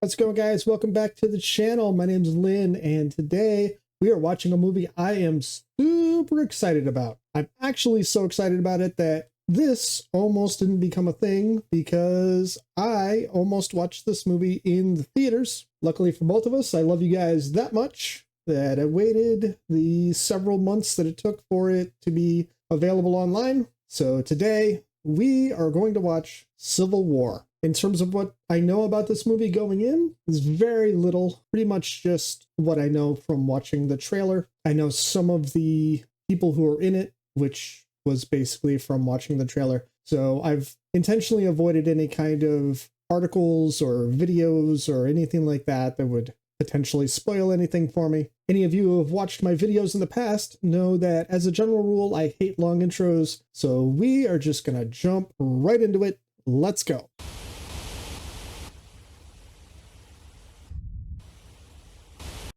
How's it going, guys? Welcome back to the channel. My name's Lynn, and today we are watching a movie I am super excited about. I'm actually so excited about it that this almost didn't become a thing because I almost watched this movie in the theaters. Luckily for both of us, I love you guys that much that I waited the several months that it took for it to be available online. So today we are going to watch Civil War. In terms of what I know about this movie going in, is very little, pretty much just what I know from watching the trailer. I know some of the people who are in it, which was basically from watching the trailer. So I've intentionally avoided any kind of articles or videos or anything like that that would potentially spoil anything for me. Any of you who have watched my videos in the past know that as a general rule, I hate long intros. So we are just gonna jump right into it. Let's go.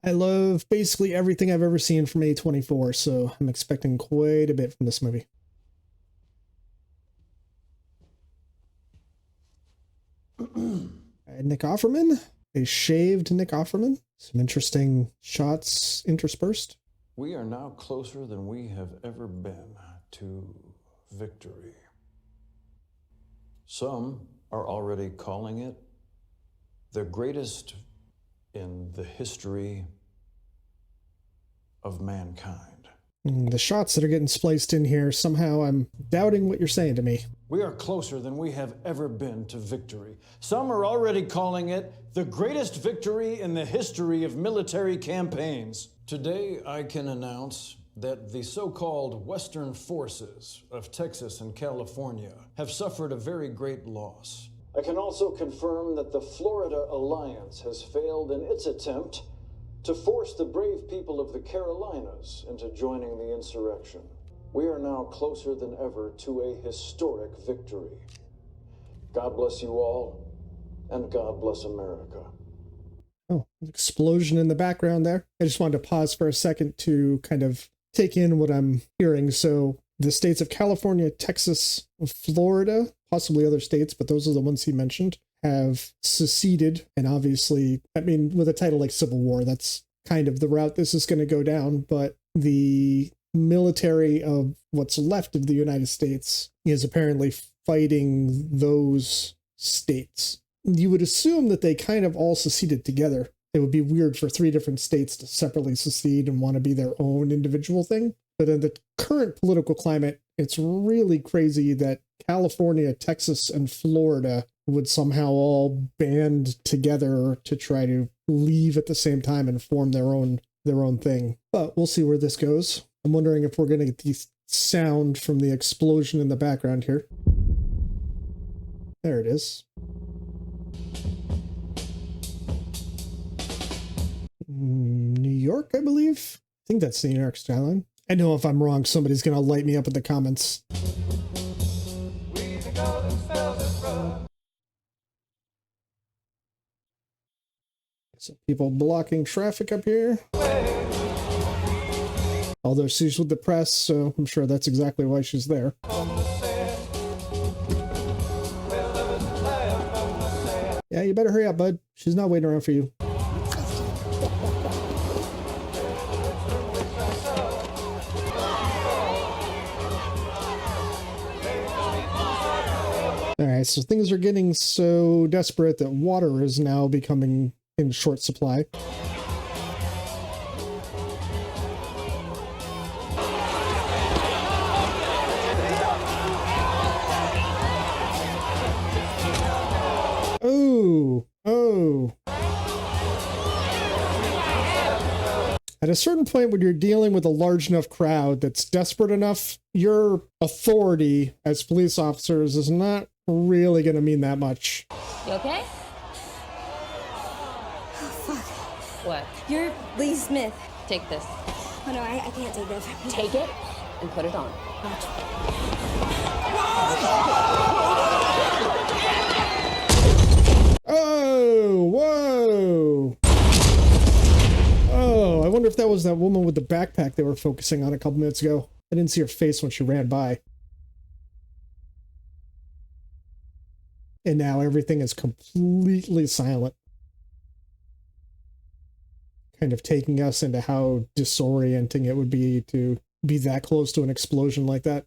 I love basically everything I've ever seen from A24, so I'm expecting quite a bit from this movie. Nick Offerman, a shaved Nick Offerman. Some interesting shots interspersed. We are now closer than we have ever been to victory. Some are already calling it the greatest in the history of mankind. The shots that are getting spliced in here, somehow I'm doubting what you're saying to me. We are closer than we have ever been to victory. Some are already calling it the greatest victory in the history of military campaigns. Today, I can announce that the so-called Western forces of Texas and California have suffered a very great loss. I can also confirm that the Florida Alliance has failed in its attempt to force the brave people of the Carolinas into joining the insurrection. We are now closer than ever to a historic victory. God bless you all, and God bless America. Oh, explosion in the background there. I just wanted to pause for a second to kind of take in what I'm hearing. So the states of California, Texas, Florida, possibly other states, but those are the ones he mentioned, have seceded. And obviously, I mean, with a title like Civil War, that's kind of the route this is going to go down. But the military of what's left of the United States is apparently fighting those states. You would assume that they kind of all seceded together. It would be weird for three different states to separately secede and want to be their own individual thing. But in the current political climate, it's really crazy that California, Texas, and Florida would somehow all band together to try to leave at the same time and form their own thing. But we'll see where this goes. I'm wondering if we're going to get the sound from the explosion in the background here. There it is. New York, I believe. I think that's the New York skyline. I know if I'm wrong, somebody's going to light me up in the comments. Some people blocking traffic up here. Although she's with the press, so I'm sure that's exactly why she's there. Yeah, you better hurry up, bud. She's not waiting around for you. Alright, so things are getting so desperate that water is now becoming in short supply. Oh. At a certain point when you're dealing with a large enough crowd that's desperate enough, your authority as police officers is not really going to mean that much. You okay? Oh, fuck. What? You're Lee Smith. Take this. Oh, no, I can't take that from you. Take it and put it on. Oh, whoa. Oh, I wonder if that was that woman with the backpack they were focusing on a couple minutes ago. I didn't see her face when she ran by. And now everything is completely silent. kind of taking us into how disorienting it would be to be that close to an explosion like that.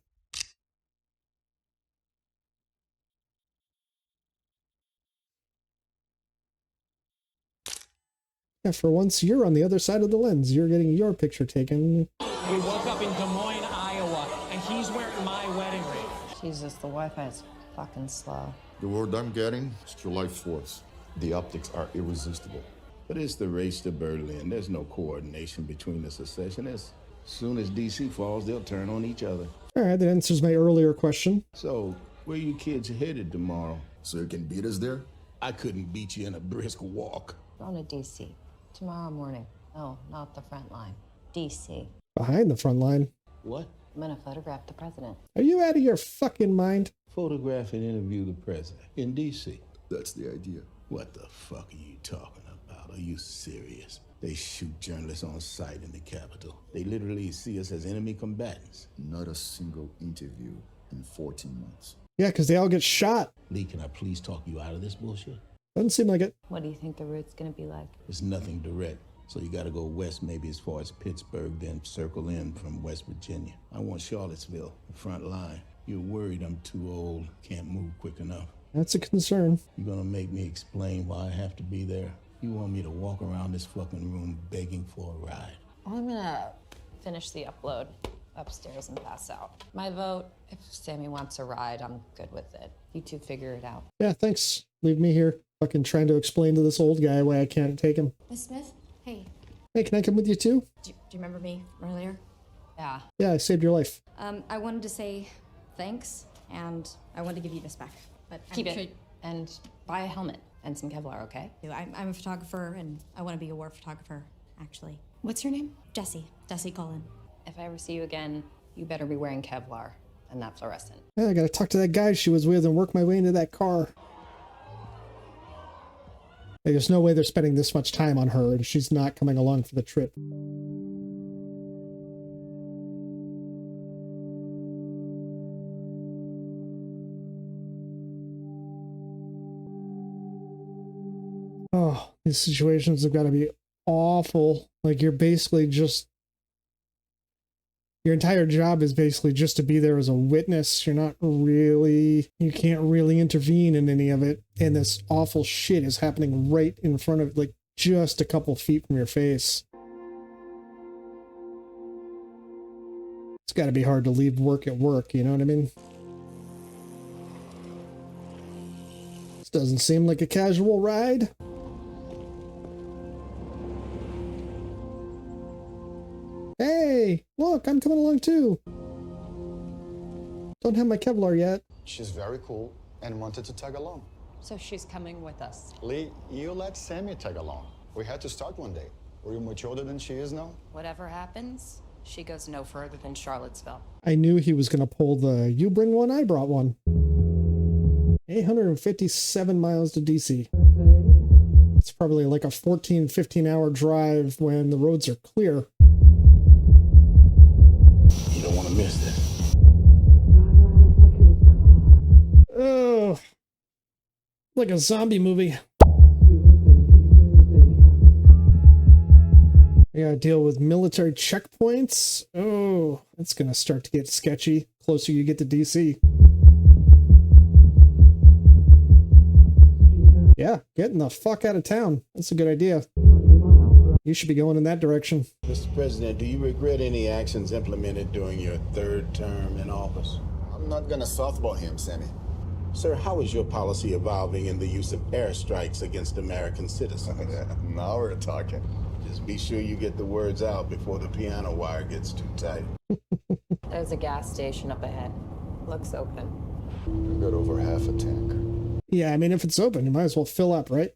Yeah, for once, you're on the other side of the lens. You're getting your picture taken. We woke up in Des Moines, Iowa, and he's wearing my wedding ring. Jesus, the Wi-Fi is fucking slow. The word I'm getting is July 4th. The optics are irresistible. But it's the race to Berlin. There's no coordination between the secessionists. As soon as D.C. falls, they'll turn on each other. All right, that answers my earlier question. So, where you kids headed tomorrow? So you can beat us there? I couldn't beat you in a brisk walk. Going to D.C. tomorrow morning. No, not the front line. D.C. Behind the front line. What? I'm gonna photograph the president. Are you out of your fucking mind? Photograph and interview the president in D.C. That's the idea. What the fuck are you talking about? Are you serious? They shoot journalists on sight in the Capitol. They literally see us as enemy combatants. Not a single interview in 14 months. Yeah, because they all get shot. Lee, can I please talk you out of this bullshit? Doesn't seem like it. What do you think the route's gonna be like? It's nothing direct. So you gotta go west, maybe as far as Pittsburgh, then circle in from West Virginia. I want Charlottesville, the front line. You're worried I'm too old, can't move quick enough. That's a concern. You're gonna make me explain why I have to be there? You want me to walk around this fucking room begging for a ride? I'm gonna finish the upload upstairs and pass out. My vote, if Sammy wants a ride, I'm good with it. You two figure it out. Yeah, thanks. Leave me here. Fucking trying to explain to this old guy why I can't take him. Miss Smith? Hey, Hey, can I come with you too? do you remember me from earlier? Yeah. Yeah, I saved your life. I wanted to say thanks, and I wanted to give you this back. But Keep I'm it. And buy a helmet and some Kevlar, okay? sure- I'm a photographer, and I want to be a war photographer, actually. What's your name? Jessie Cullen. If I ever see you again, you better be wearing Kevlar and not fluorescent. Yeah, I gotta talk to that guy she was with and work my way into that car. Hey, there's no way they're spending this much time on her and she's not coming along for the trip. Oh, these situations have got to be awful. Like, you're basically just... Your entire job is basically just to be there as a witness. You're not really... You can't really intervene in any of it. And this awful shit is happening right in front of, like, just a couple feet from your face. It's got to be hard to leave work at work, you know what I mean? This doesn't seem like a casual ride. Hey, look, I'm coming along too. Don't have my Kevlar yet. She's very cool and wanted to tag along. So she's coming with us. Lee, you let Sammy tag along. We had to start one day. Were you much older than she is now? Whatever happens, she goes no further than Charlottesville. I knew he was going to pull the, you bring one, I brought one. 857 miles to DC. It's probably like a 14, 15-hour drive when the roads are clear. You don't want to miss this. Oh, like a zombie movie. You gotta deal with military checkpoints. Oh, it's gonna start to get sketchy closer you get to DC. Yeah, getting the fuck out of town. That's a good idea. You should be going in that direction. Mr. President, do you regret any actions implemented during your third term in office? I'm not gonna softball him, Sammy. Sir, how is your policy evolving in the use of airstrikes against American citizens? Now we're talking. Just be sure you get the words out before the piano wire gets too tight. There's a gas station up ahead. Looks open. We've got over half a tank. Yeah, I mean, if it's open, you might as well fill up, right?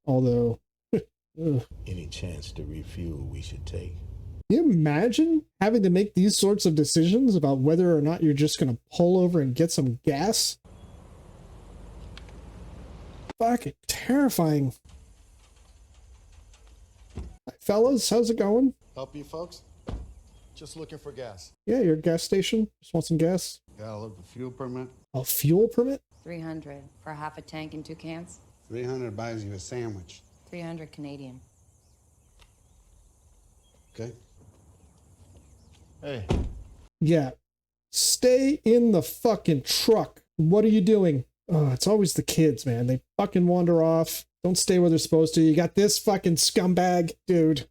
Although... ugh. Any chance to refuel we should take? Can you imagine having to make these sorts of decisions about whether or not you're just going to pull over and get some gas? Fucking terrifying. Hi, fellas, how's it going? Help you folks? Just looking for gas. Yeah, you're at a gas station. Just want some gas. Got a local fuel permit. A fuel permit? 300 for half a tank and 2 cans. 300 buys you a sandwich. 300 Canadian. Okay? Hey. Yeah. Stay in the fucking truck. What are you doing? Oh, it's always the kids, man. They fucking wander off. Don't stay where they're supposed to. You got this fucking scumbag, dude.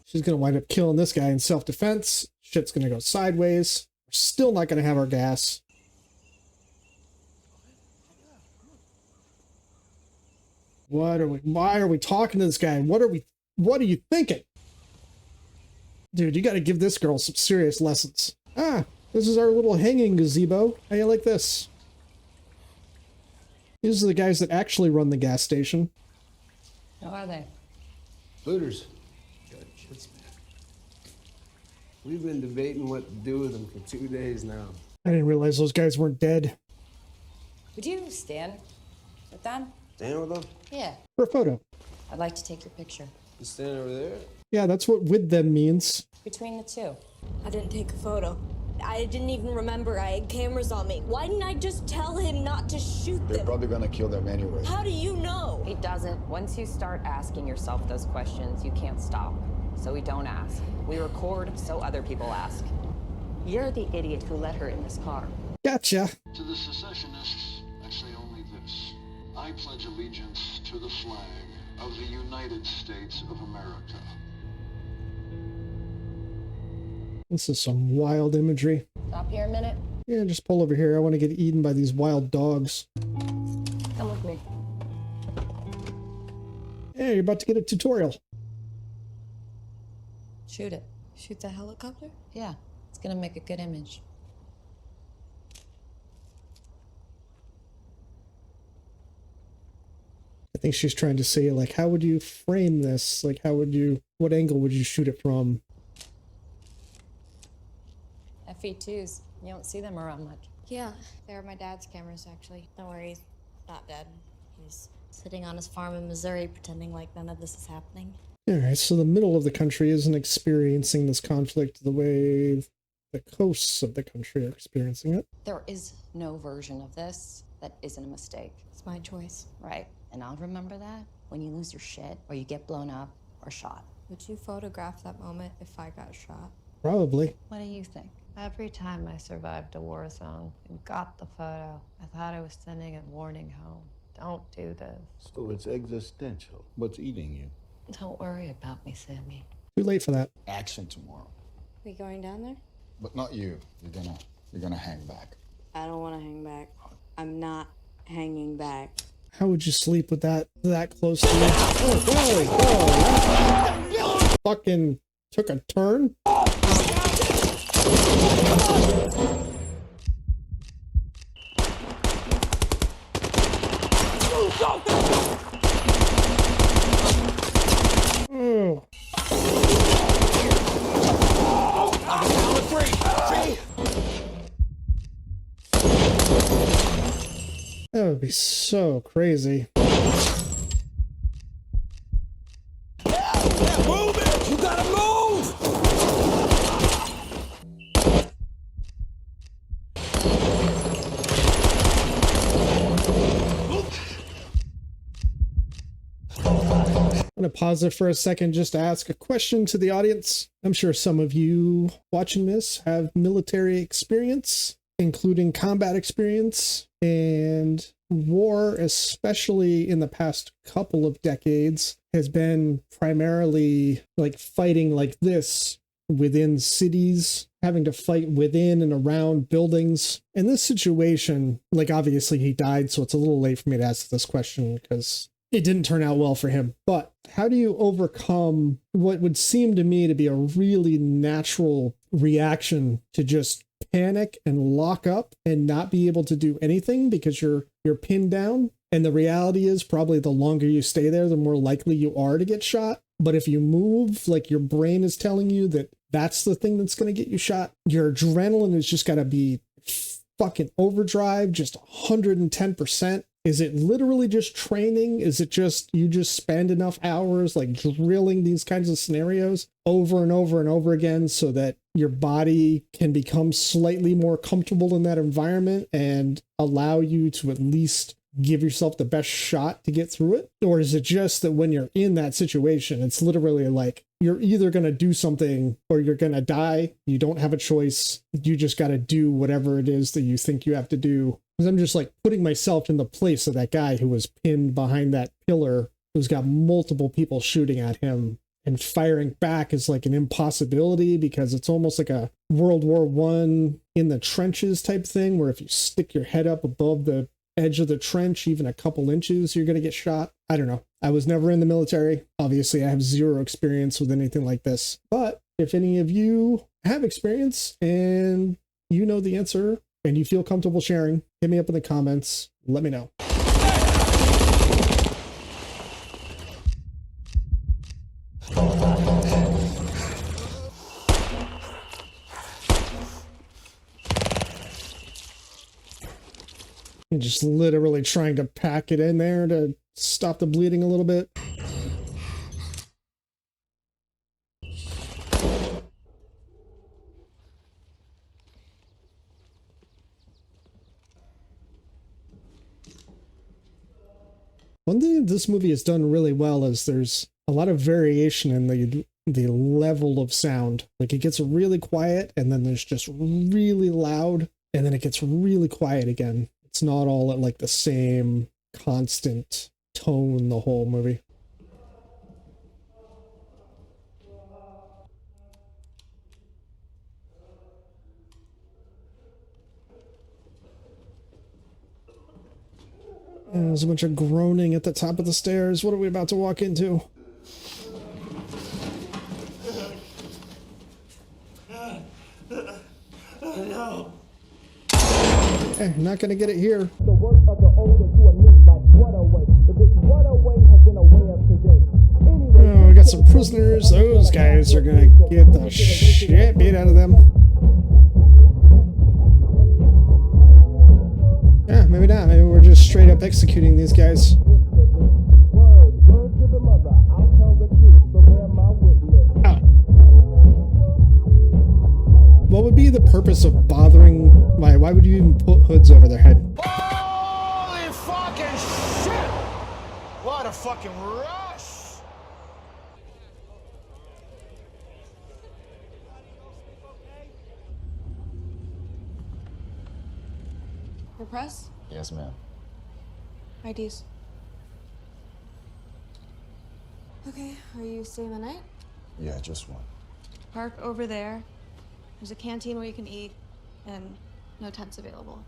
She's gonna wind up killing this guy in self-defense. Shit's gonna go sideways. We're still not gonna have our gas. Why are we talking to this guy? What are you thinking? Dude, you gotta give this girl some serious lessons. Ah, this is our little hanging gazebo. How you like this? These are the guys that actually run the gas station. How are they? Looters. Good kids, man. We've been debating what to do with them for 2 days now. I didn't realize those guys weren't dead. Would you stand with them? Stand with them? Yeah. For a photo. I'd like to take your picture. You stand over there? Yeah, that's what with them means. Between the two. I didn't take a photo. I didn't even remember I had cameras on me. Why didn't I just tell him not to shoot them? They're probably gonna kill them anyway. How do you know? He doesn't. Once you start asking yourself those questions, you can't stop. So we don't ask. We record so other people ask. You're the idiot who let her in this car. Gotcha. To the secessionists, I say only this. I pledge allegiance to the flag of the United States of America. This is some wild imagery. Stop here a minute. Yeah, just pull over here. I want to get eaten by these wild dogs. Come with me. Yeah, you're about to get a tutorial. Shoot it. Shoot the helicopter? Yeah. It's gonna make a good image. I think she's trying to say, like, how would you frame this? Like, what angle would you shoot it from? FE2s. You don't see them around much. Yeah, they're my dad's cameras, actually. Don't worry, he's not dead. He's sitting on his farm in Missouri pretending like none of this is happening. Alright, so the middle of the country isn't experiencing this conflict the way the coasts of the country are experiencing it. There is no version of this that isn't a mistake. It's my choice. Right. And I'll remember that when you lose your shit or you get blown up or shot. Would you photograph that moment if I got shot? Probably. What do you think? Every time I survived a war zone and got the photo, I thought I was sending a warning home. Don't do this. So it's existential. What's eating you? Don't worry about me, Sammy. Too late for that. Action tomorrow. We going down there? But not you. You're gonna hang back. I don't want to hang back. I'm not hanging back. How would you sleep with that close to you? Oh, that fucking took a turn. Oh. That would be so crazy. Move it! You gotta move! I'm going to pause it for a second just to ask a question to the audience. I'm sure some of you watching this have military experience, including combat experience, and war, especially in the past couple of decades, has been primarily like fighting like this within cities, having to fight within and around buildings. In this situation, like obviously he died, so it's a little late for me to ask this question because it didn't turn out well for him. But how do you overcome what would seem to me to be a really natural reaction to just panic and lock up and not be able to do anything because you're pinned down? And the reality is probably the longer you stay there, the more likely you are to get shot. But if you move, like your brain is telling you that that's the thing that's going to get you shot, your adrenaline has just got to be fucking overdrive, just 110%. Is it literally just training? Is it just you just spend enough hours like drilling these kinds of scenarios over and over and over again so that your body can become slightly more comfortable in that environment and allow you to at least give yourself the best shot to get through it? Or is it just that when you're in that situation, it's literally like you're either going to do something or you're going to die. You don't have a choice. You just got to do whatever it is that you think you have to do. Because I'm just like putting myself in the place of that guy who was pinned behind that pillar, who's got multiple people shooting at him, and firing back is like an impossibility because it's almost like a World War I in the trenches type thing, where if you stick your head up above the edge of the trench, even a couple inches, you're going to get shot. I don't know. I was never in the military. Obviously, I have zero experience with anything like this. But if any of you have experience and you know the answer and you feel comfortable sharing, hit me up in the comments. Let me know. And just literally trying to pack it in there to stop the bleeding a little bit. One thing that this movie has done really well is there's a lot of variation in the level of sound. Like it gets really quiet and then there's just really loud and then it gets really quiet again. It's not all at like the same constant tone the whole movie. There's a bunch of groaning at the top of the stairs. What are we about to walk into? No. Hey, not gonna get it here. The work of the older to a new life. What a way. But this what a way has been a way of today. Anyway, oh, we got some prisoners. Those guys are gonna get the shit beat out of them. Yeah, maybe not. Maybe we're just straight up executing these guys. What would be the purpose of bothering? Why would you even put hoods over their head? Holy fucking shit! What a fucking rush! For press? Yes, ma'am. IDs. Okay, are you staying the night? Yeah, just one. Park over there. There's a canteen where you can eat, and no tents available.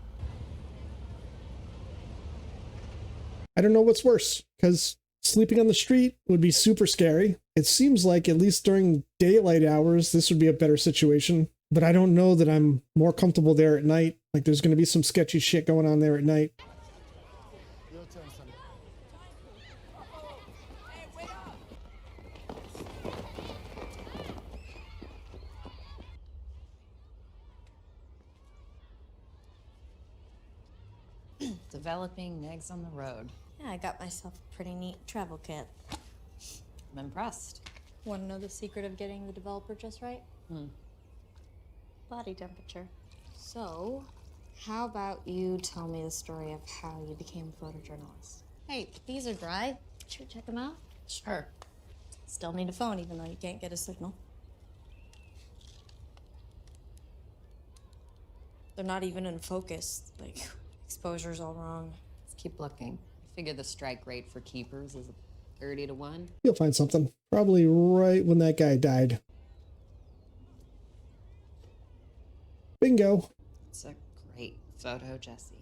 I don't know what's worse, because sleeping on the street would be super scary. It seems like, at least during daylight hours, this would be a better situation. But I don't know that I'm more comfortable there at night. Like, there's going to be some sketchy shit going on there at night. Developing negs on the road. Yeah, I got myself a pretty neat travel kit. I'm impressed. Want to know the secret of getting the developer just right? Body temperature. So, how about you tell me the story of how you became a photojournalist? Hey, these are dry. Should we check them out? Sure. Still need a phone, even though you can't get a signal. They're not even in focus. Like, exposure's all wrong. Let's keep looking. I figure the strike rate for keepers is 30 to 1. You'll find something. Probably right when that guy died. Bingo. It's a great photo, Jesse.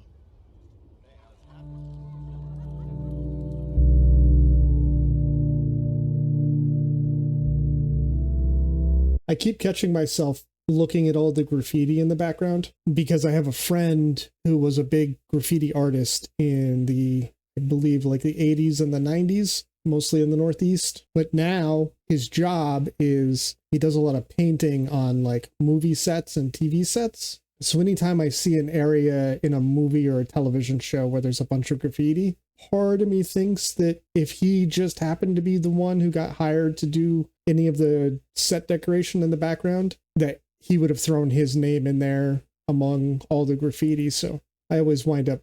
I keep catching myself looking at all the graffiti in the background because I have a friend who was a big graffiti artist in the, I believe, like the 80s and the 90s, mostly in the Northeast. But now his job is he does a lot of painting on like movie sets and TV sets. So anytime I see an area in a movie or a television show where there's a bunch of graffiti, part of me thinks that if he just happened to be the one who got hired to do any of the set decoration in the background, that he would have thrown his name in there among all the graffiti. So I always wind up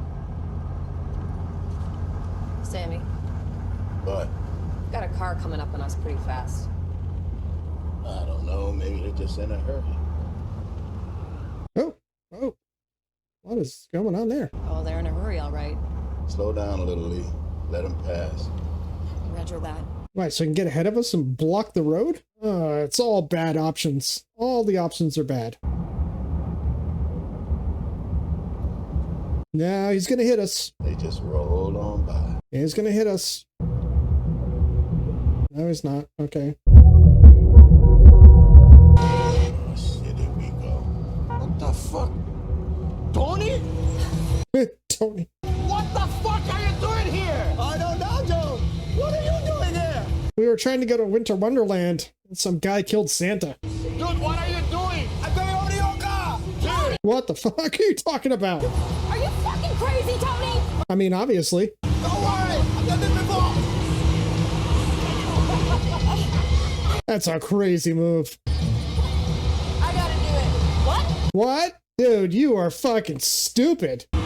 Sammy. But Got a car coming up on us pretty fast. I don't know, maybe they're just in a hurry. Oh. What is going on there? Oh, they're in a hurry, all right. Slow down a little, Lee. Let them pass. Roger that. Right, so you can get ahead of us and block the road? It's all bad options. All the options are bad. No, he's gonna hit us. They just rolled on by. Yeah, he's gonna hit us. No, he's not. Okay. Oh, shit, here we go. What the fuck? Tony? Tony. What the fuck are you doing here? I don't know, Joe. What are you doing here? We were trying to go to Winter Wonderland, and some guy killed Santa. Dude, what are you doing? I'm going over to your car. Dude. What the fuck are you talking about? Are you fucking crazy, Tony? I mean, obviously. Don't worry. I've done this before. That's a crazy move. I gotta do it. What? What? Dude, you are fucking stupid. My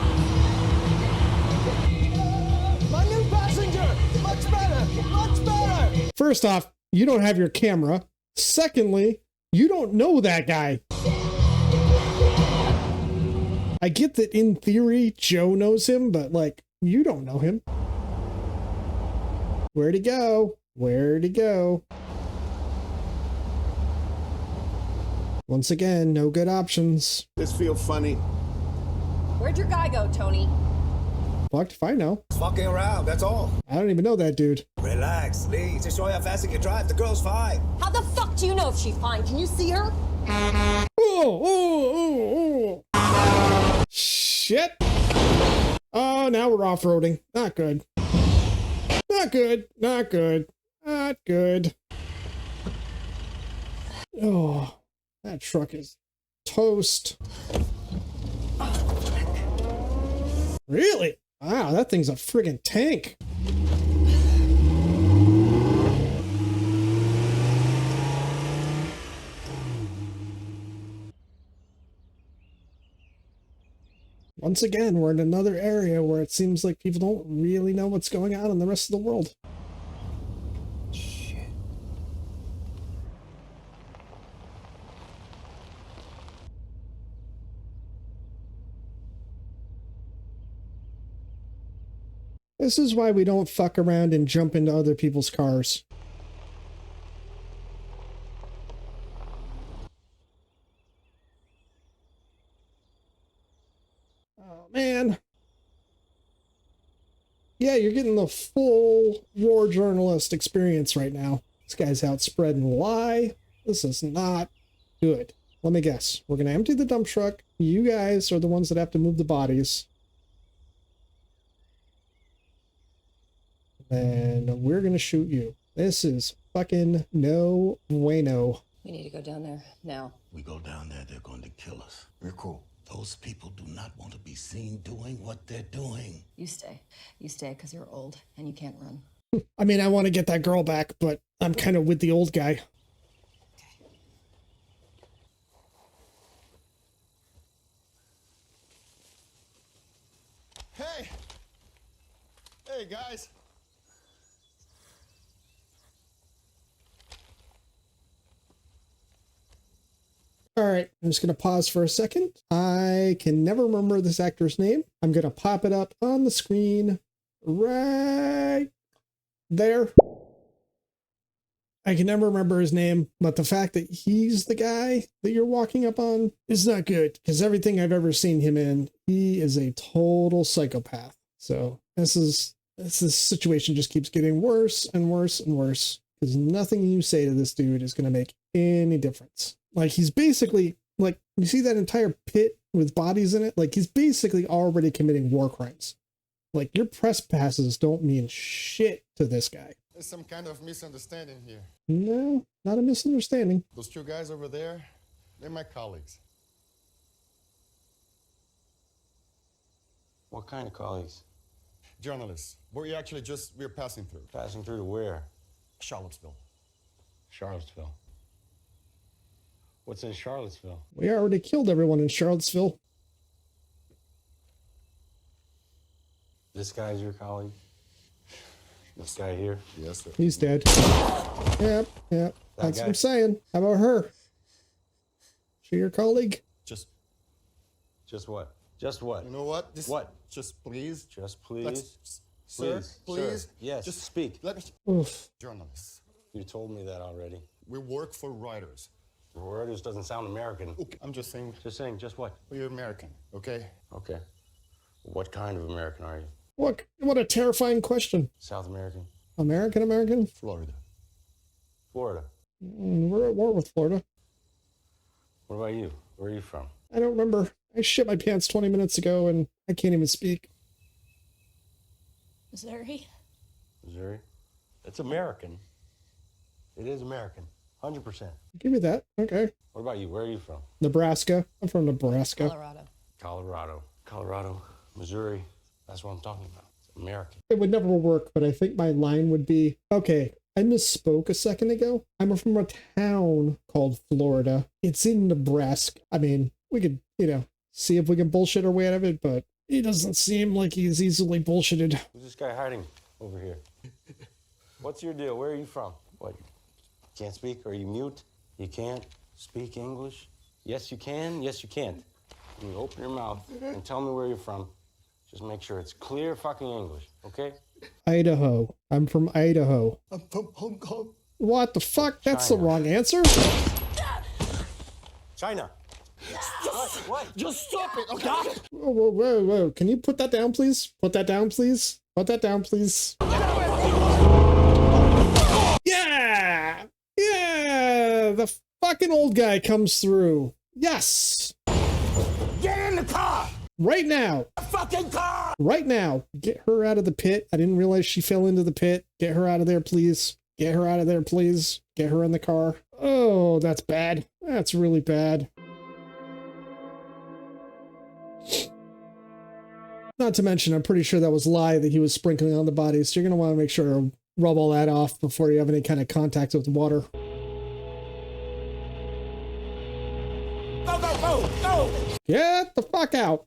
new passenger. Much better. Much better. First off, you don't have your camera. Secondly, you don't know that guy. I get that in theory, Joe knows him, but like, you don't know him. Where'd he go? Where'd he go? Once again, no good options. This feel funny. Where'd your guy go, Tony? Fucked if I know. Fucking around, that's all. I don't even know that dude. Relax, Lee. Just show you how fast you can drive. The girl's fine. How the fuck do you know if she's fine? Can you see her? Oh. Shit. Oh, now we're off-roading. Not good. Not good. Not good. Not good. Oh, that truck is toast. Really? Wow, that thing's a friggin' tank. Once again, we're in another area where it seems like people don't really know what's going on in the rest of the world. Shit. This is why we don't fuck around and jump into other people's cars. Oh, man. Yeah, you're getting the full war journalist experience right now. This guy's out spreading lie. This is not good. Let me guess. We're going to empty the dump truck. You guys are the ones that have to move the bodies. And we're going to shoot you. This is fucking no bueno. We need to go down there now. We go down there, they're going to kill us. We're cool. Those people do not want to be seen doing what they're doing. You stay. You stay because you're old and you can't run. I mean, I want to get that girl back, but I'm kind of with the old guy. Hey! Hey, guys! All right, I'm just going to pause for a second. I can never remember this actor's name. I'm going to pop it up on the screen right there. I can never remember his name, but the fact that he's the guy that you're walking up on is not good, because everything I've ever seen him in, he is a total psychopath. So this situation just keeps getting worse and worse and worse, because nothing you say to this dude is going to make any difference. Like, he's basically, like, you see that entire pit with bodies in it? Like, he's basically already committing war crimes. Like, your press passes don't mean shit to this guy. There's some kind of misunderstanding here. No, not a misunderstanding. Those two guys over there, they're my colleagues. What kind of colleagues? Journalists. We're passing through. Passing through to where? Charlottesville. Charlottesville. What's in Charlottesville? We already killed everyone in Charlottesville. This guy's your colleague? This guy here? Yes, sir. He's dead. Yep, yep. That's what I'm saying. How about her? She your colleague? Just what? Just what? You know what? What? Just please. Just please. Sir, please. Sir. Yes. Just speak. Let me. Oof. Journalists. You told me that already. We work for writers. Writers doesn't sound American. Okay, I'm just saying. Just saying. Just what? We're American, okay? Okay. What kind of American are you? What a terrifying question. South American. American? Florida. Florida. We're at war with Florida. What about you? Where are you from? I don't remember. I shit my pants 20 minutes ago and I can't even speak. Missouri? Missouri? It's American. It is American. 100%. Give me that. Okay. What about you? Where are you from? Nebraska. I'm from Nebraska. Colorado. Missouri. That's what I'm talking about. It's American. It would never work, but I think my line would be, okay, I misspoke a second ago. I'm from a town called Florida. It's in Nebraska. I mean, we could, see if we can bullshit our way out of it, but he doesn't seem like he's easily bullshitted. Who's this guy hiding over here? What's your deal? Where are you from? What? Can't speak? Are you mute? You can't speak English? Yes, you can. Yes, you can't. You open your mouth and tell me where you're from. Just make sure it's clear fucking English, okay? Idaho. I'm from Idaho. I'm from Hong Kong. What the fuck? That's the wrong answer. China. What? Just stop it, okay? Whoa. Can you put that down, please? Put that down, please. Yeah! Yeah! The fucking old guy comes through. Yes! Get in the car! Right now. Fucking car! Right now. Get her out of the pit. I didn't realize she fell into the pit. Get her out of there, please. Get her out of there, please. Get her in the car. Oh, that's bad. That's really bad. Not to mention, I'm pretty sure that was lye that he was sprinkling on the body, so you're going to want to make sure to rub all that off before you have any kind of contact with water. Go! Get the fuck out!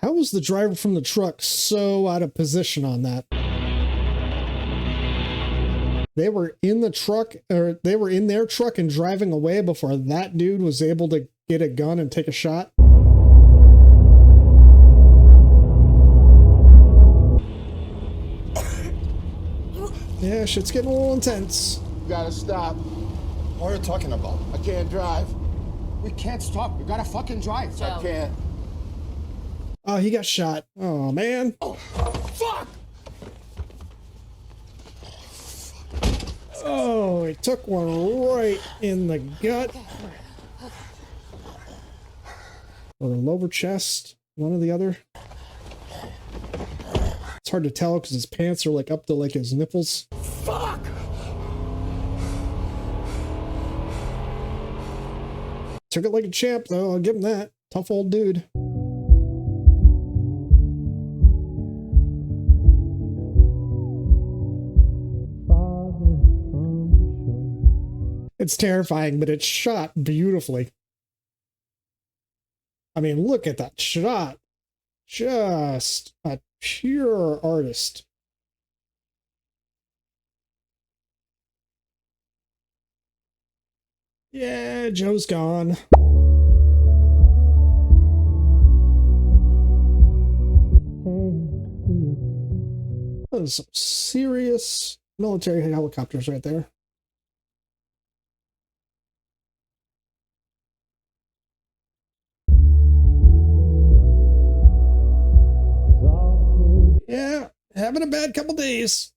How was the driver from the truck so out of position on that? They were in the truck, or they were in their truck and driving away before that dude was able to get a gun and take a shot. Yeah, shit's getting a little intense. You gotta stop. What are you talking about? I can't drive. We can't stop. You gotta fucking drive. I can't. Oh, he got shot. Oh, man. Oh, fuck! Oh, he took one right in the gut. Or lower chest, one or the other. It's hard to tell because his pants are like up to like his nipples. Fuck! Took it like a champ though, I'll give him that. Tough old dude. It's terrifying, but it's shot beautifully. I mean, look at that shot. Just a pure artist. Yeah, Joe's gone. Those some serious military helicopters right there. Yeah, having a bad couple days.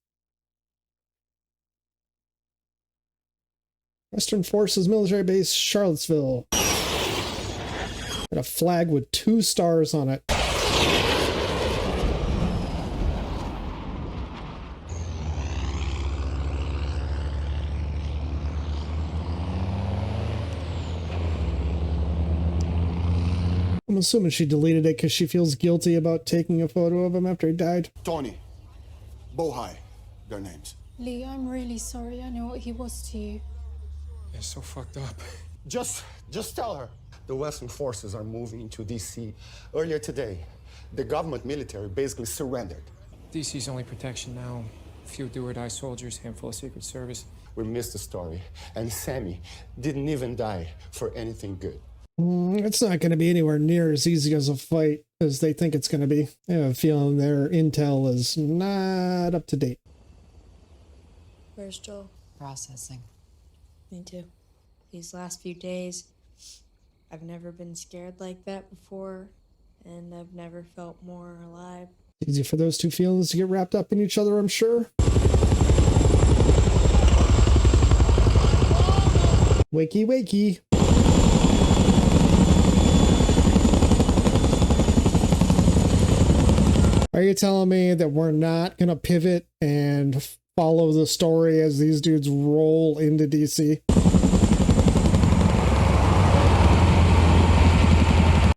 Western Forces Military Base, Charlottesville. Got a flag with 2 stars on it. I'm assuming she deleted it because she feels guilty about taking a photo of him after he died. Tony. Bohai. Their names. Lee, I'm really sorry. I know what he was to you. It's so fucked up. Just tell her. The Western forces are moving into D.C. Earlier today, the government military basically surrendered. DC's only protection now. A few do-or-die soldiers, handful of Secret Service. We missed the story, and Sammy didn't even die for anything good. It's not going to be anywhere near as easy as a fight as they think it's going to be. I have a feeling their intel is not up to date. Where's Joel? Processing. Me too. These last few days, I've never been scared like that before, and I've never felt more alive. Easy for those two feelings to get wrapped up in each other, I'm sure. Wakey, wakey. Are you telling me that we're not going to pivot and follow the story as these dudes roll into DC?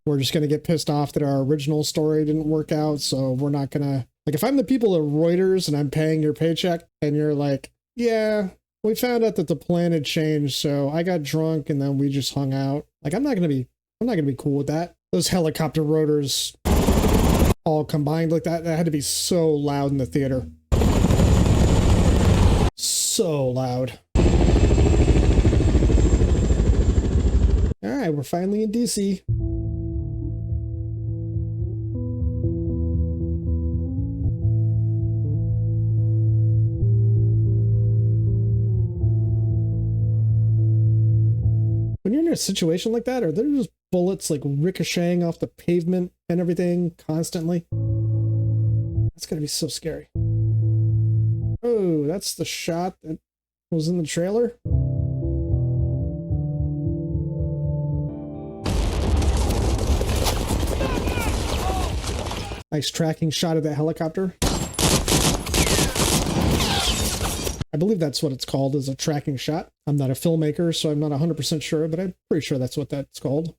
We're just going to get pissed off that our original story didn't work out, so we're not going to... Like, if I'm the people at Reuters and I'm paying your paycheck, and you're like, yeah, we found out that the plan had changed, so I got drunk and then we just hung out. Like, I'm not going to be cool with that. Those helicopter rotors all combined like that had to be so loud in the theater. So loud. All right, we're finally in DC. When you're in a situation like that, are there just bullets like ricocheting off the pavement and everything constantly? That's gotta be so scary. Oh, that's the shot that was in the trailer. Nice tracking shot of that helicopter. I believe that's what it's called, is a tracking shot. I'm not a filmmaker, so I'm not 100% sure, but I'm pretty sure that's what that's called.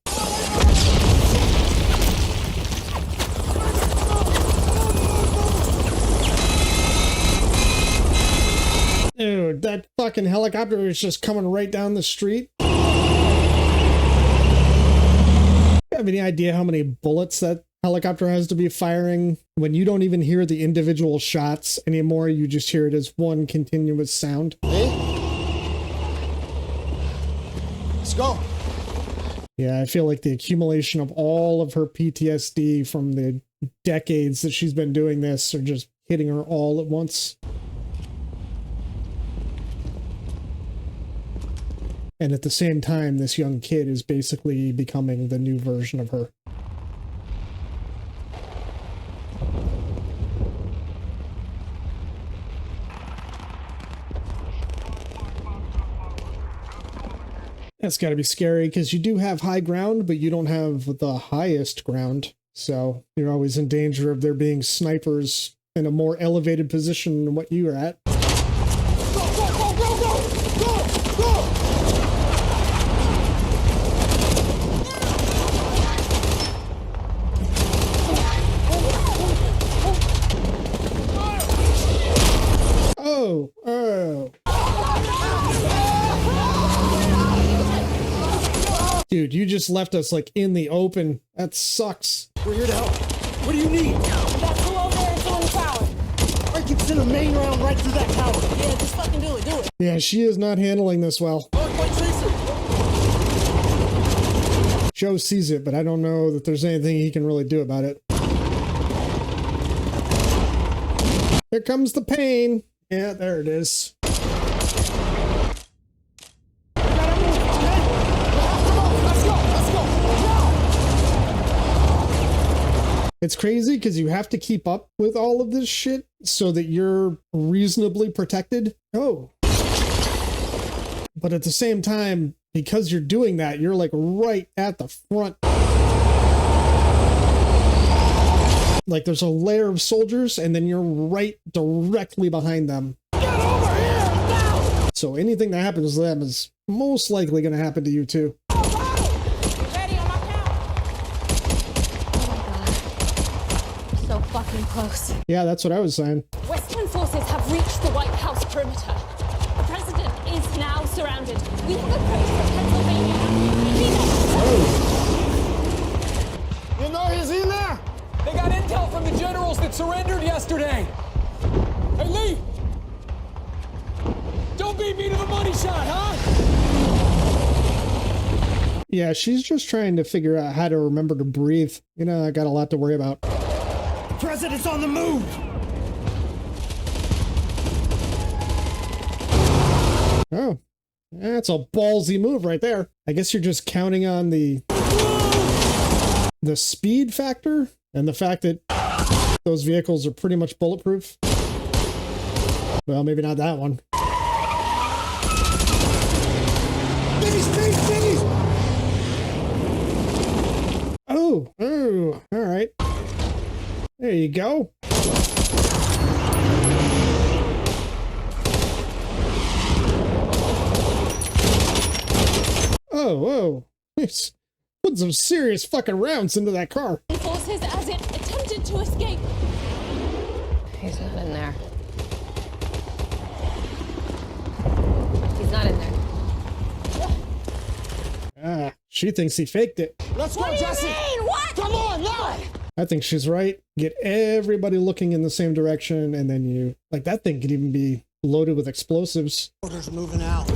Dude, that fucking helicopter is just coming right down the street. You have any idea how many bullets that helicopter has to be firing when you don't even hear the individual shots anymore? You just hear it as one continuous sound. Let's go. Yeah, I feel like the accumulation of all of her PTSD from the decades that she's been doing this are just hitting her all at once. And at the same time, this young kid is basically becoming the new version of her. That's got to be scary because you do have high ground, but you don't have the highest ground. So you're always in danger of there being snipers in a more elevated position than what you are at. Oh. Dude, you just left us like in the open. That sucks. We're here to help. What do you need? That crew over there is on the tower. I can send a main round right through that tower. Yeah, just fucking do it. Yeah, she is not handling this well. Joe sees it, but I don't know that there's anything he can really do about it. Here comes the pain. Yeah, there it is. It's crazy because you have to keep up with all of this shit so that you're reasonably protected. Oh. But at the same time, because you're doing that, you're like right at the front. Like there's a layer of soldiers and then you're right directly behind them. Get over here now! So anything that happens to them is most likely going to happen to you too. Fucking close. Yeah, that's what I was saying. Western forces have reached the White House perimeter. The president is now surrounded. We have approached the Pennsylvania Yeah, she's just trying to figure out how to remember to breathe. You know, I got a lot to worry about. The president's on the move! Oh, that's a ballsy move right there. I guess you're just counting on the speed factor and the fact that those vehicles are pretty much bulletproof. Well, maybe not that one. Oh, all right. There you go. Whoa. He's put some serious fucking rounds into that car. Forces as it attempted to escape. He's not in there. He's not in there. She thinks he faked it. Let's go, Jesse! What? Come on, now! I think she's right. Get everybody looking in the same direction, and then you... Like, that thing could even be loaded with explosives. Orders moving out.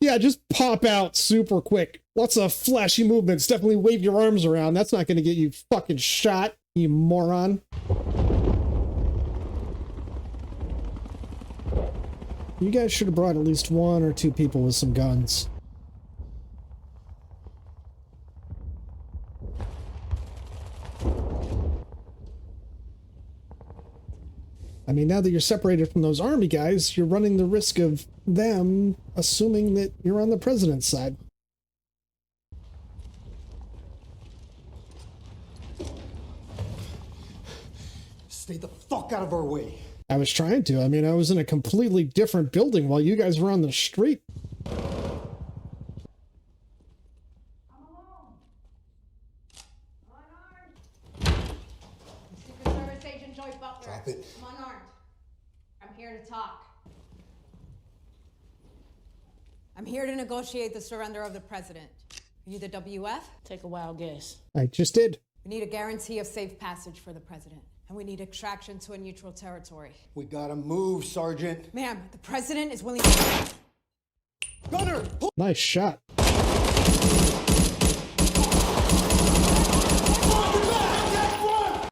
Yeah, just pop out super quick. Lots of flashy movements. Definitely wave your arms around. That's not going to get you fucking shot, you moron. You guys should have brought at least 1 or 2 people with some guns. I mean, now that you're separated from those army guys, you're running the risk of them assuming that you're on the president's side. Stay the fuck out of our way. I was trying to. I mean, I was in a completely different building while you guys were on the street. Secret Service Agent Joy Butler. Drop it. I'm unarmed. I'm here to talk. I'm here to negotiate the surrender of the president. Are you the WF? Take a wild guess. I just did. We need a guarantee of safe passage for the president. And we need extraction to a neutral territory. We gotta move, Sergeant. Ma'am, the president is willing to... Gunner! Nice shot.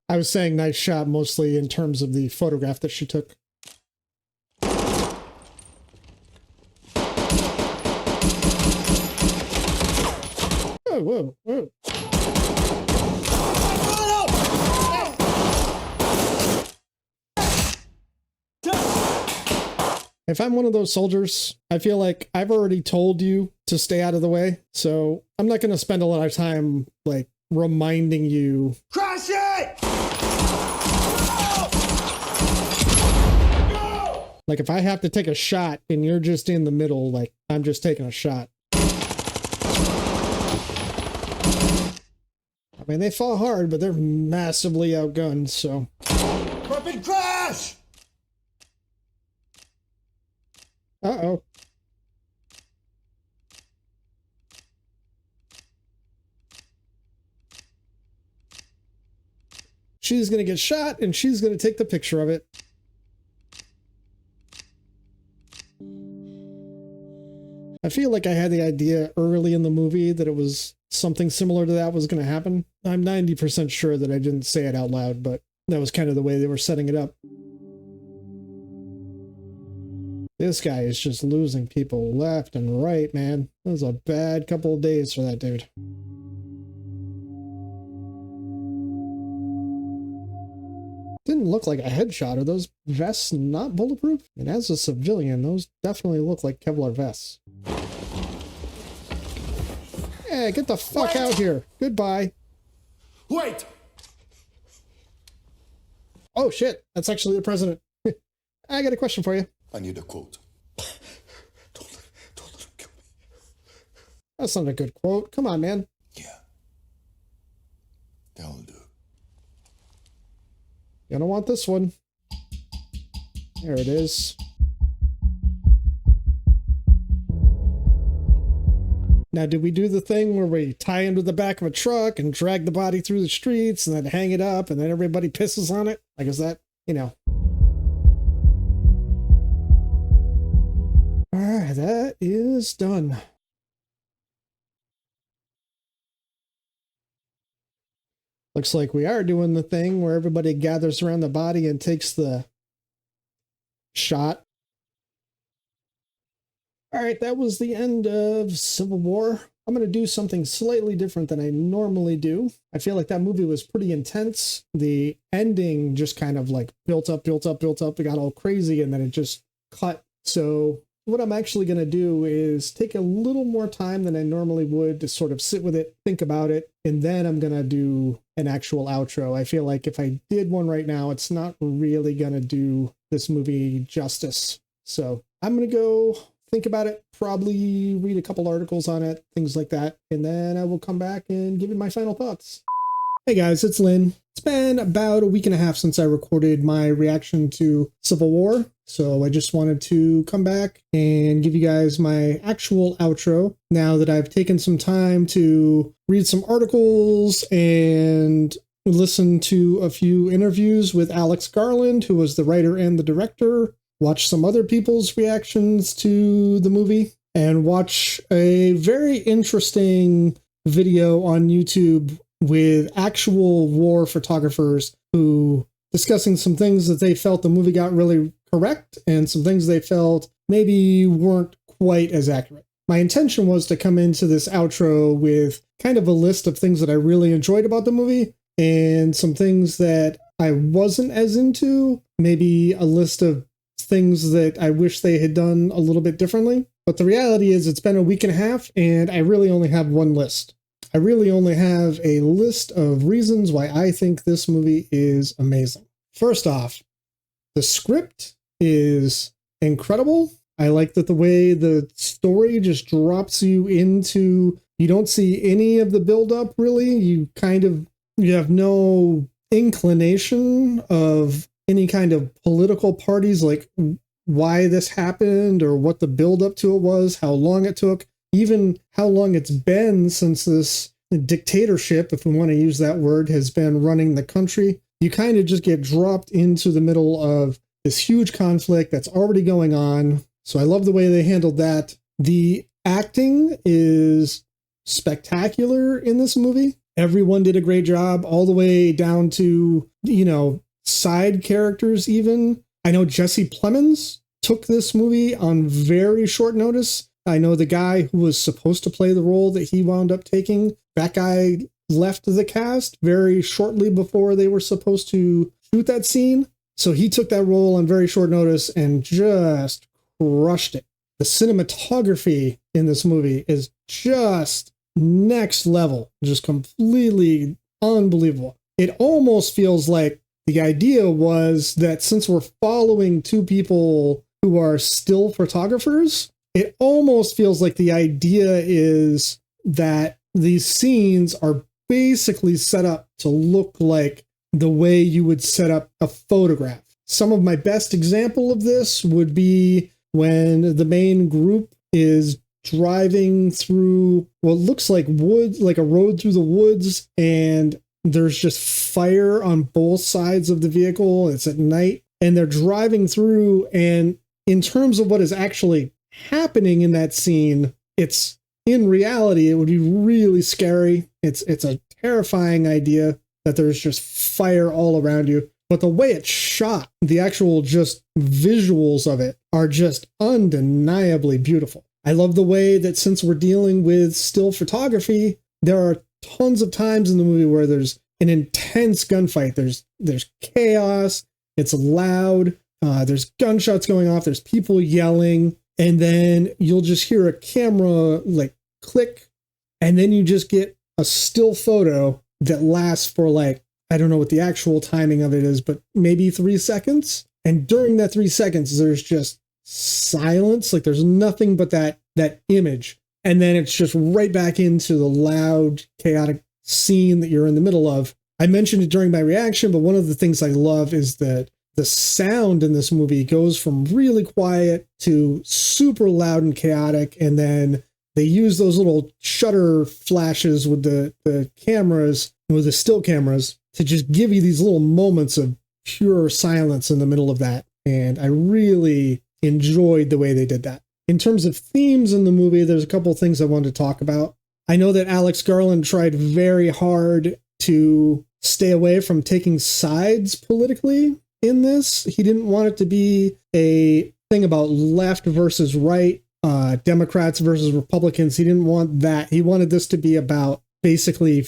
I was saying nice shot mostly in terms of the photograph that she took. Whoa. If I'm one of those soldiers, I feel like I've already told you to stay out of the way, so I'm not going to spend a lot of time, like, reminding you. Crash it! Like, if I have to take a shot and you're just in the middle, like, I'm just taking a shot. I mean, they fall hard, but they're massively outgunned, so... Rapid crash! Uh-oh. She's gonna get shot, and she's gonna take the picture of it. I feel like I had the idea early in the movie that it was something similar to that was gonna happen. I'm 90% sure that I didn't say it out loud, but that was kind of the way they were setting it up. This guy is just losing people left and right, man. That was a bad couple of days for that dude. Didn't look like a headshot. Are those vests not bulletproof? And as a civilian, those definitely look like Kevlar vests. Hey, get the fuck out here. Goodbye. Wait! Oh shit, that's actually the president. I got a question for you. I need a quote. Don't let him kill me. That's not a good quote. Come on, man. That'll do. You don't want this one. There it is. Now, did we do the thing where we tie him to the back of a truck and drag the body through the streets and then hang it up and then everybody pisses on it? Like, is that, you know... All right, that is done. Looks like we are doing the thing where everybody gathers around the body and takes the shot. All right, that was the end of Civil War. I'm going to do something slightly different than I normally do. I feel like that movie was pretty intense. The ending just kind of like built up. It got all crazy and then it just cut. So what I'm actually going to do is take a little more time than I normally would to sort of sit with it, think about it, and then I'm going to do an actual outro. I feel like if I did one right now, it's not really going to do this movie justice. So I'm going to go think about it, probably read a couple articles on it, things like that, and then I will come back and give you my final thoughts. Hey guys, it's Lynn. It's been about a week and a half since I recorded my reaction to Civil War, so I just wanted to come back and give you guys my actual outro now that I've taken some time to read some articles and listen to a few interviews with Alex Garland, who was the writer and the director, watch some other people's reactions to the movie, and watch a very interesting video on YouTube with actual war photographers who discussing some things that they felt the movie got really correct and some things they felt maybe weren't quite as accurate. My intention was to come into this outro with kind of a list of things that I really enjoyed about the movie and some things that I wasn't as into, maybe a list of things that I wish they had done a little bit differently. But the reality is it's been a week and a half and I really only have one list. I really only have a list of reasons why I think this movie is amazing. First off, the script is incredible. I like that the way the story just drops you into, you don't see any of the buildup really. You have no inclination of any kind of political parties, like why this happened or what the buildup to it was, how long it took, even how long it's been since this dictatorship, if we want to use that word, has been running the country. You kind of just get dropped into the middle of this huge conflict that's already going on. So I love the way they handled that. The acting is spectacular in this movie. Everyone did a great job, all the way down to, side characters even. I know Jesse Plemons took this movie on very short notice. I know the guy who was supposed to play the role that he wound up taking, that guy left the cast very shortly before they were supposed to shoot that scene. So he took that role on very short notice and just crushed it. The cinematography in this movie is just next level, just completely unbelievable. It almost feels like the idea was that since we're following two people who are still photographers, it almost feels like the idea is that these scenes are basically set up to look like the way you would set up a photograph. Some of my best example of this would be when the main group is driving through what looks like woods, like a road through the woods, and there's just fire on both sides of the vehicle. It's at night and they're driving through, and in terms of what is actually happening in that scene, it's in reality, it would be really scary. It's a terrifying idea that there's just fire all around you. But the way it's shot, the actual just visuals of it are just undeniably beautiful. I love the way that since we're dealing with still photography, there are tons of times in the movie where there's an intense gunfight. There's chaos. It's loud. There's gunshots going off. There's people yelling. And then you'll just hear a camera like click. And then you just get a still photo that lasts for like, I don't know what the actual timing of it is, but maybe 3 seconds. And during that 3 seconds, there's just silence. Like there's nothing but that image. And then it's just right back into the loud, chaotic scene that you're in the middle of. I mentioned it during my reaction, but one of the things I love is that the sound in this movie goes from really quiet to super loud and chaotic. And then they use those little shutter flashes with the cameras, with the still cameras, to just give you these little moments of pure silence in the middle of that. And I really enjoyed the way they did that. In terms of themes in the movie, there's a couple of things I wanted to talk about. I know that Alex Garland tried very hard to stay away from taking sides politically in this. He didn't want it to be a thing about left versus right, Democrats versus Republicans. He didn't want that. He wanted this to be about basically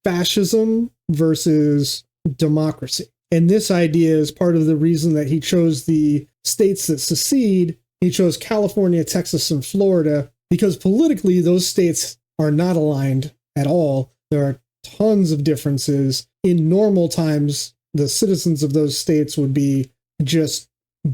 fascism versus democracy. And this idea is part of the reason that he chose the states that secede. He chose California, Texas, and Florida, because politically those states are not aligned at all. There are tons of differences. In normal times, the citizens of those states would be just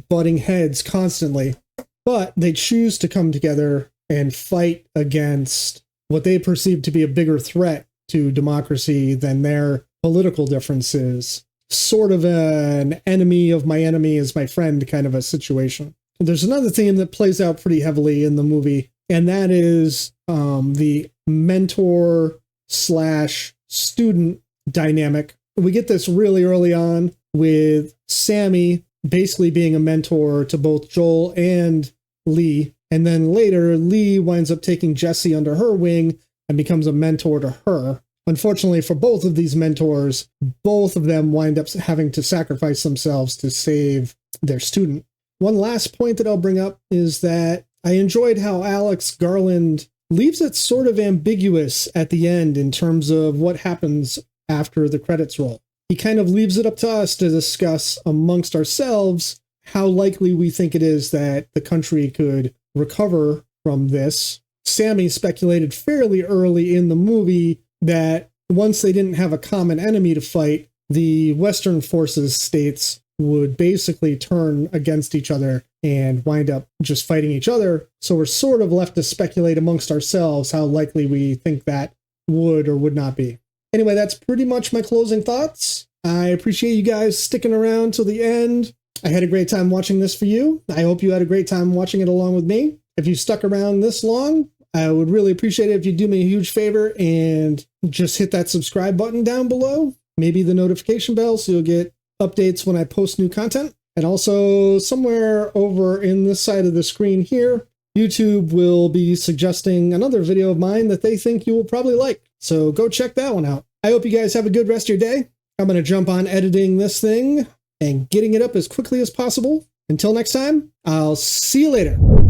butting heads constantly, but they choose to come together and fight against what they perceive to be a bigger threat to democracy than their political differences. Sort of an enemy of my enemy is my friend kind of a situation. There's another theme that plays out pretty heavily in the movie, and that is the mentor/student dynamic. We get this really early on with Sammy basically being a mentor to both Joel and Lee. And then later, Lee winds up taking Jesse under her wing and becomes a mentor to her. Unfortunately for both of these mentors, both of them wind up having to sacrifice themselves to save their student. One last point that I'll bring up is that I enjoyed how Alex Garland leaves it sort of ambiguous at the end in terms of what happens after the credits roll. He kind of leaves it up to us to discuss amongst ourselves how likely we think it is that the country could recover from this. Sammy speculated fairly early in the movie that once they didn't have a common enemy to fight, the Western forces states would basically turn against each other and wind up just fighting each other. So we're sort of left to speculate amongst ourselves how likely we think that would or would not be. Anyway, that's pretty much my closing thoughts. I appreciate you guys sticking around till the end. I had a great time watching this for you. I hope you had a great time watching it along with me. If you stuck around this long, I would really appreciate it if you do me a huge favor and just hit that subscribe button down below. Maybe the notification bell so you'll get updates when I post new content. And also somewhere over in this side of the screen here, YouTube will be suggesting another video of mine that they think you will probably like. So go check that one out. I hope you guys have a good rest of your day. I'm going to jump on editing this thing and getting it up as quickly as possible. Until next time, I'll see you later.